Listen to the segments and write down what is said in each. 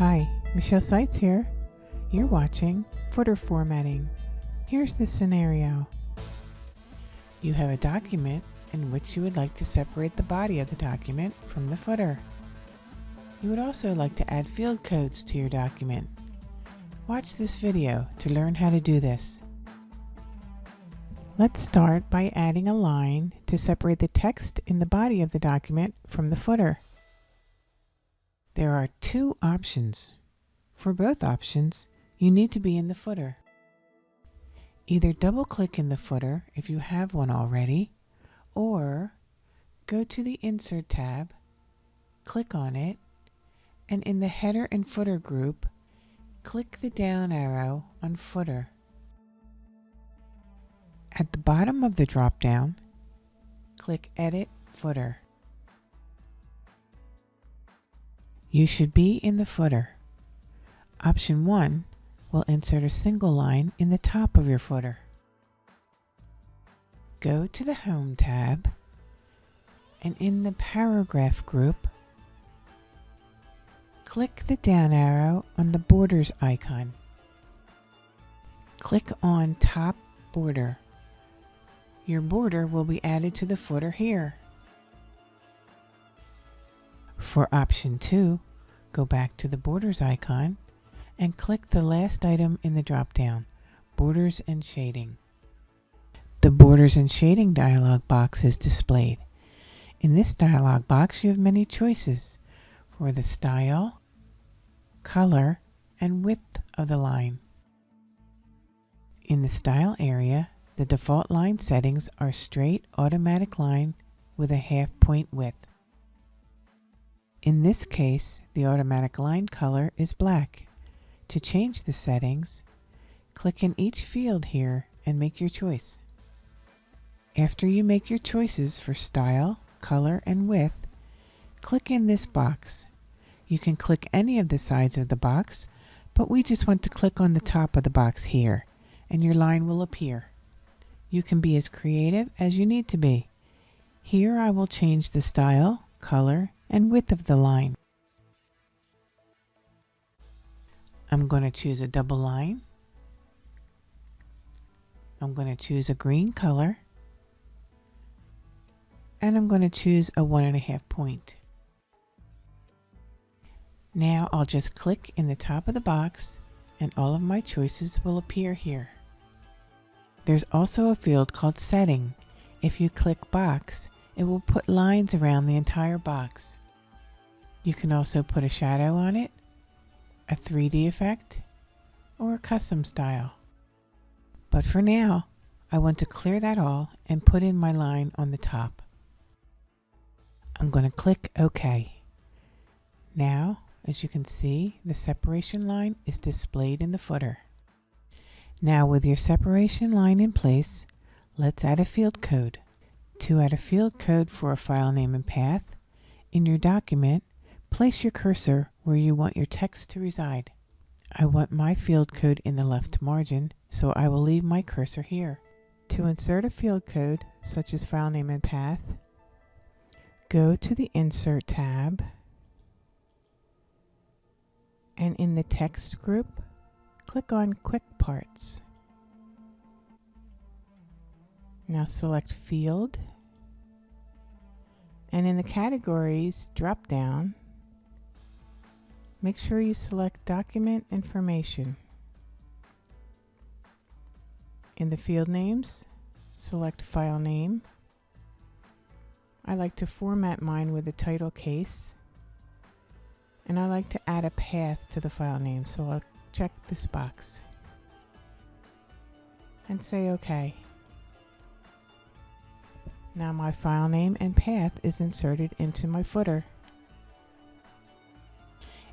Hi, Michelle Seitz here. You're watching Footer Formatting. Here's the scenario. You have a document in which you would like to separate the body of the document from the footer. You would also like to add field codes to your document. Watch this video to learn how to do this. Let's start by adding a line to separate the text in the body of the document from the footer. There are two options. For both options, you need to be in the footer. Either double-click in the footer if you have one already, or go to the Insert tab, click on it, and in the Header and Footer group, click the down arrow on Footer. At the bottom of the drop-down, click Edit Footer. You should be in the footer. Option 1 will insert a single line in the top of your footer. Go to the Home tab, and in the Paragraph group, click the down arrow on the Borders icon. Click on Top Border. Your border will be added to the footer here. For option 2, go back to the Borders icon and click the last item in the drop-down, Borders and Shading. The Borders and Shading dialog box is displayed. In this dialog box, you have many choices for the style, color, and width of the line. In the Style area, the default line settings are straight automatic line with a half-point width. In this case, the automatic line color is black. To change the settings, click in each field here and make your choice. After you make your choices for style, color, and width, click in this box. You can click any of the sides of the box, but we just want to click on the top of the box here, and your line will appear. You can be as creative as you need to be. Here I will change the style, color, and width of the line. I'm going to choose a double line. I'm going to choose a green color. And I'm going to choose a 1.5 point. Now I'll just click in the top of the box and all of my choices will appear here. There's also a field called Setting. If you click Box, it will put lines around the entire box. You can also put a shadow on it, a 3D effect, or a custom style. But for now, I want to clear that all and put in my line on the top. I'm going to click OK. Now, as you can see, the separation line is displayed in the footer. Now with your separation line in place, let's add a field code. To add a field code for a file name and path, in your document, place your cursor where you want your text to reside. I want my field code in the left margin, so I will leave my cursor here. To insert a field code, such as file name and path, go to the Insert tab, and in the Text group, click on Quick Parts. Now select Field, and in the Categories drop-down, make sure you select Document Information. In the field names, select File Name. I like to format mine with a title case, and I like to add a path to the file name, so I'll check this box and say OK. Now my file name and path is inserted into my footer.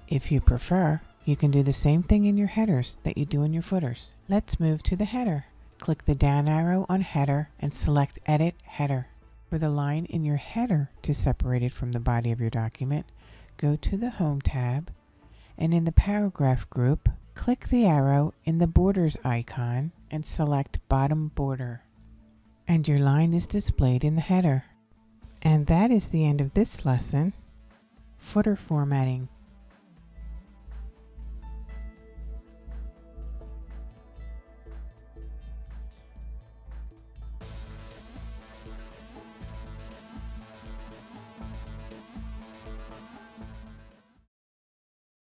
If you prefer, you can do the same thing in your headers that you do in your footers. Let's move to the header. Click the down arrow on Header and select Edit Header. For the line in your header to separate it from the body of your document, go to the Home tab, and in the Paragraph group, click the arrow in the Borders icon and select Bottom Border. And your line is displayed in the header. And that is the end of this lesson. Footer formatting.